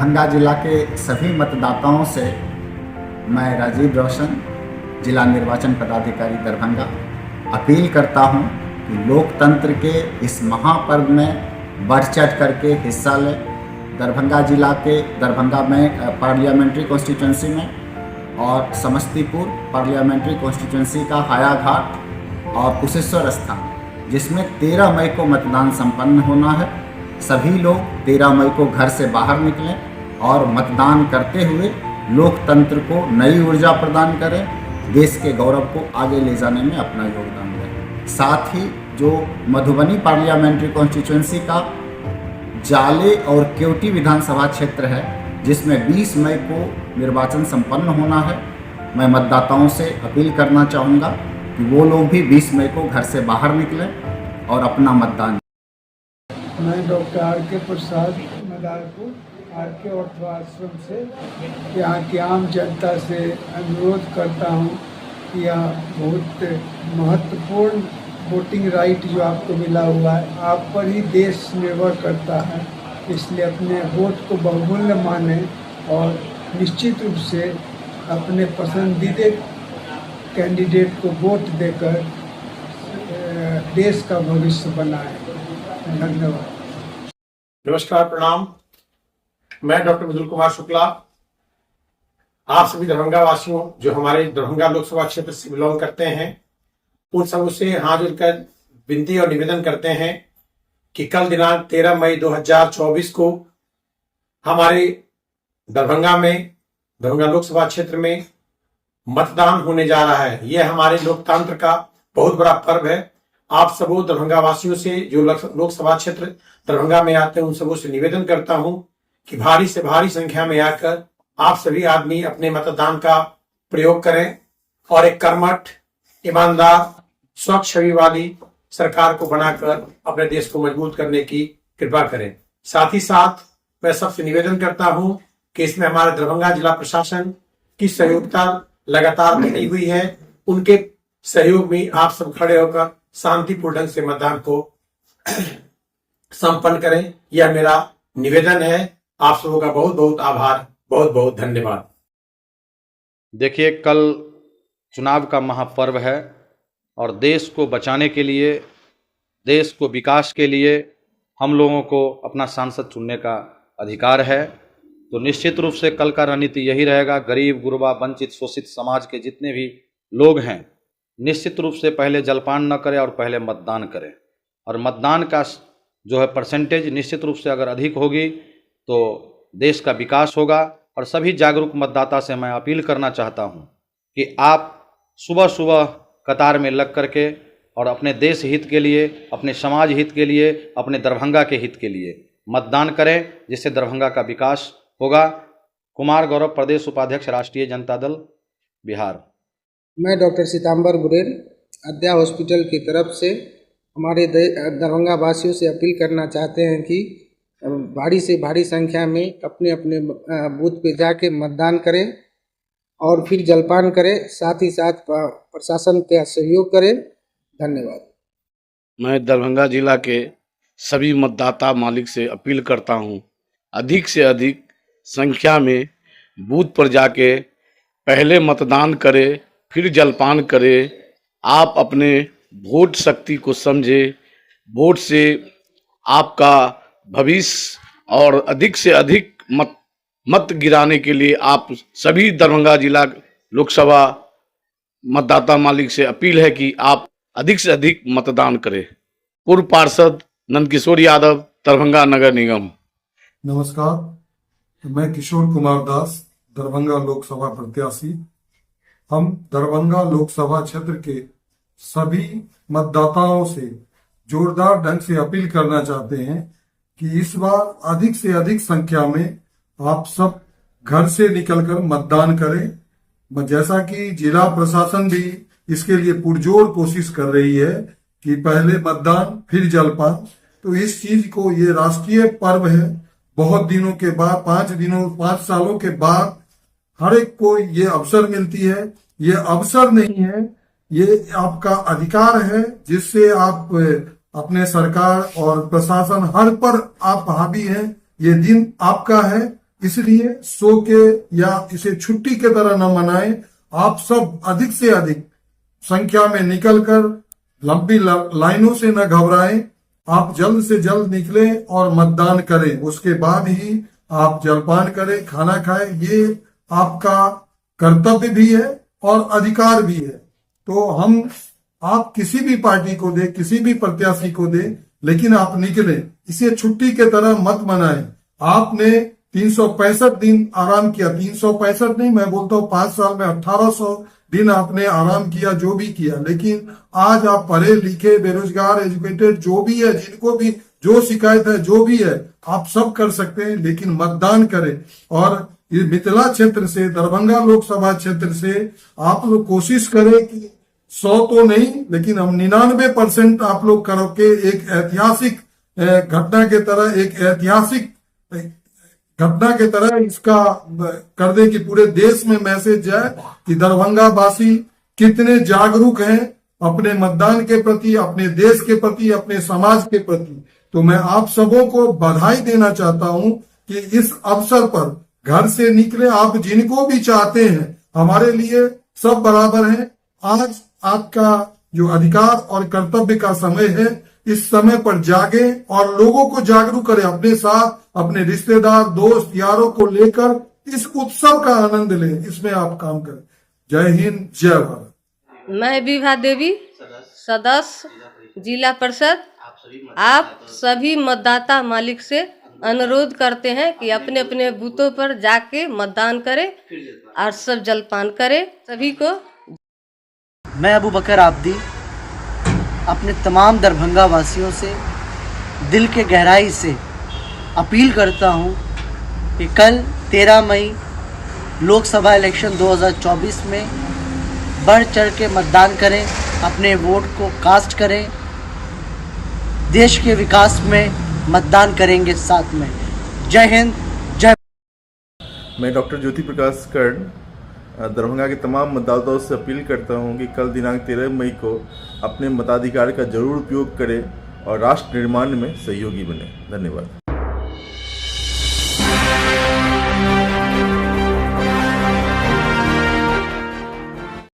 दरभंगा जिला के सभी मतदाताओं से मैं राजीव रोशन, जिला निर्वाचन पदाधिकारी दरभंगा, अपील करता हूं कि लोकतंत्र के इस महापर्व में बढ़ चढ़ करके हिस्सा लें। दरभंगा जिला के दरभंगा में पार्लियामेंट्री कॉन्स्टिट्यूंसी में और समस्तीपुर पार्लियामेंट्री कॉन्स्टिट्यूंसी का हायाघाट और कुशेश्वर स्थान, जिसमें 13 मई को मतदान संपन्न होना है। सभी लोग 13 मई को घर से बाहर निकलें और मतदान करते हुए लोकतंत्र को नई ऊर्जा प्रदान करें, देश के गौरव को आगे ले जाने में अपना योगदान दें। साथ ही जो मधुबनी पार्लियामेंट्री कॉन्स्टिट्यूंसी का जाले और केवटी विधानसभा क्षेत्र है, जिसमें 20 मई को निर्वाचन संपन्न होना है, मैं मतदाताओं से अपील करना चाहूँगा कि वो लोग भी 20 मई को घर से बाहर निकलें और अपना मतदान। मैं डॉक्टर आर.के. प्रसाद, मदारपुर आर.के. ऑर्थो आश्रम से यहाँ की आम जनता से अनुरोध करता हूँ कि यह बहुत महत्वपूर्ण वोटिंग राइट जो आपको मिला हुआ है, आप पर ही देश निर्भर करता है, इसलिए अपने वोट को बहुमूल्य माने और निश्चित रूप से अपने पसंदीदा कैंडिडेट को वोट देकर देश का भविष्य बनाए। धन्यवाद। नमस्कार, प्रणाम। मैं डॉक्टर मधुर कुमार शुक्ला, आप सभी दरभंगा वासियों जो हमारे दरभंगा लोकसभा क्षेत्र से बिलोंग करते हैं, उन सबों से हाथ जोड़कर विनती और निवेदन करते हैं कि कल दिनांक 13 मई 2024 को हमारे दरभंगा लोकसभा क्षेत्र में मतदान होने जा रहा है। यह हमारे लोकतंत्र का बहुत बड़ा पर्व है। आप सबों दरभंगा वासियों से जो लोकसभा क्षेत्र दरभंगा में आते हैं, उन सबों से निवेदन करता हूं कि भारी से भारी संख्या में आकर आप सभी आदमी अपने मतदान का प्रयोग करें और एक कर्मठ, ईमानदार, स्वच्छ छवि वाली सरकार को बनाकर अपने देश को मजबूत करने की कृपा करें। साथ ही साथ मैं सबसे निवेदन करता हूं कि इसमें हमारे दरभंगा जिला प्रशासन की सहयोगिता लगातार बनी हुई है। उनके सहयोग में आप सब खड़े होकर शांतिपूर्ण ढंग से मतदान को संपन्न करें, यह मेरा निवेदन है। आप सबों का बहुत बहुत आभार, बहुत बहुत धन्यवाद। देखिए, कल चुनाव का महापर्व है और देश को बचाने के लिए, देश को विकास के लिए हम लोगों को अपना सांसद चुनने का अधिकार है। तो निश्चित रूप से कल का रणनीति यही रहेगा, गरीब, गुरबा, वंचित, शोषित समाज के जितने भी लोग हैं, निश्चित रूप से पहले जलपान न करें और पहले मतदान करें। और मतदान का जो है परसेंटेज निश्चित रूप से अगर अधिक होगी तो देश का विकास होगा। और सभी जागरूक मतदाता से मैं अपील करना चाहता हूं कि आप सुबह सुबह कतार में लग करके और अपने देश हित के लिए, अपने समाज हित के लिए, अपने दरभंगा के हित के लिए मतदान करें, जिससे दरभंगा का विकास होगा। कुमार गौरव, प्रदेश उपाध्यक्ष, राष्ट्रीय जनता दल, बिहार। मैं डॉक्टर सीतांबर बुरेल, अद्या हॉस्पिटल की तरफ से हमारे दरभंगा वासियों से अपील करना चाहते हैं कि भारी से भारी संख्या में अपने अपने बूथ पे जाके मतदान करें और फिर जलपान करें, साथ ही साथ प्रशासन का सहयोग करें। धन्यवाद। मैं दरभंगा जिला के सभी मतदाता मालिक से अपील करता हूं, अधिक से अधिक संख्या में बूथ पर जाके पहले मतदान करें, फिर जलपान करें। आप अपने वोट शक्ति को समझें, वोट से आपका भविष्य और अधिक से अधिक मत गिराने के लिए आप सभी दरभंगा जिला लोकसभा मतदाता मालिक से अपील है कि आप अधिक से अधिक मतदान करें। पूर्व पार्षद नंदकिशोर यादव, दरभंगा नगर निगम। नमस्कार, मैं किशोर कुमार दास, दरभंगा लोकसभा प्रत्याशी। हम दरभंगा लोकसभा क्षेत्र के सभी मतदाताओं से जोरदार ढंग से अपील करना चाहते हैं कि इस बार अधिक से अधिक संख्या में आप सब घर से निकलकर मतदान करें। जैसा कि जिला प्रशासन भी इसके लिए पुरजोर कोशिश कर रही है कि पहले मतदान फिर जलपान, तो इस चीज को, ये राष्ट्रीय पर्व है, बहुत दिनों के बाद, 5 सालों के बाद हर एक को ये अवसर मिलती है। ये अवसर नहीं है, ये आपका अधिकार है, जिससे आप अपने सरकार और प्रशासन हर पर आप हावी हैं। ये दिन आपका है, इसलिए सो के या इसे छुट्टी के तरह न मनाएं। आप सब अधिक से अधिक संख्या में निकलकर लंबी लाइनों से न घबराएं। आप जल्द से जल्द निकलें और मतदान करें। उसके बाद ही आप जलपान करें, खाना खाएं। ये आपका कर्तव्य भी है और अधिकार भी है। तो आप किसी भी पार्टी को दे, किसी भी प्रत्याशी को दे, लेकिन आप निकले। इसे छुट्टी के तरह मत मनाएं। आपने 365 दिन आराम किया, 365 नहीं, मैं बोलता हूँ 5 साल में 1800 दिन आपने आराम किया, जो भी किया। लेकिन आज आप पढ़े लिखे, बेरोजगार, एजुकेटेड जो भी है, जिनको भी जो शिकायत है, जो भी है, आप सब कर सकते हैं, लेकिन मतदान करें। और ये मिथिला क्षेत्र से, दरभंगा लोकसभा क्षेत्र से आप लोग कोशिश करें कि 100 तो नहीं, लेकिन हम 99% आप लोग करो के एक ऐतिहासिक घटना के तरह, एक ऐतिहासिक घटना के तरह इसका कर दे कि पूरे देश में मैसेज जाए कि दरभंगा वासी कितने जागरूक हैं अपने मतदान के प्रति, अपने देश के प्रति, अपने समाज के प्रति। तो मैं आप सबों को बधाई देना चाहता हूं कि इस अवसर पर घर से निकले। आप जिनको भी चाहते हैं, हमारे लिए सब बराबर हैं। आज आपका जो अधिकार और कर्तव्य का समय है, इस समय पर जागे और लोगों को जागरूक करें। अपने साथ अपने रिश्तेदार, दोस्त, यारों को लेकर इस उत्सव का आनंद लें। इसमें आप काम करें। जय हिंद, जय भारत। मैं विभा देवी, सदस्य जिला परिषद। आप सभी मतदाता मालिक से अनुरोध करते हैं कि अपने अपने बूथों पर जाके मतदान करें और सब जलपान करें। सभी को मैं अबू बकर आब्दी अपने तमाम दरभंगा वासियों से दिल के गहराई से अपील करता हूं कि कल 13 मई लोकसभा इलेक्शन 2024 में बढ़ चढ़ के मतदान करें, अपने वोट को कास्ट करें। देश के विकास में मतदान करेंगे साथ में। जय हिंद, जय। मैं डॉक्टर ज्योति प्रकाश कर्ण दरभंगा के तमाम मतदाताओं से अपील करता हूं कि कल दिनांक 13 मई को अपने मताधिकार का जरूर उपयोग करें और राष्ट्र निर्माण में सहयोगी बने। धन्यवाद।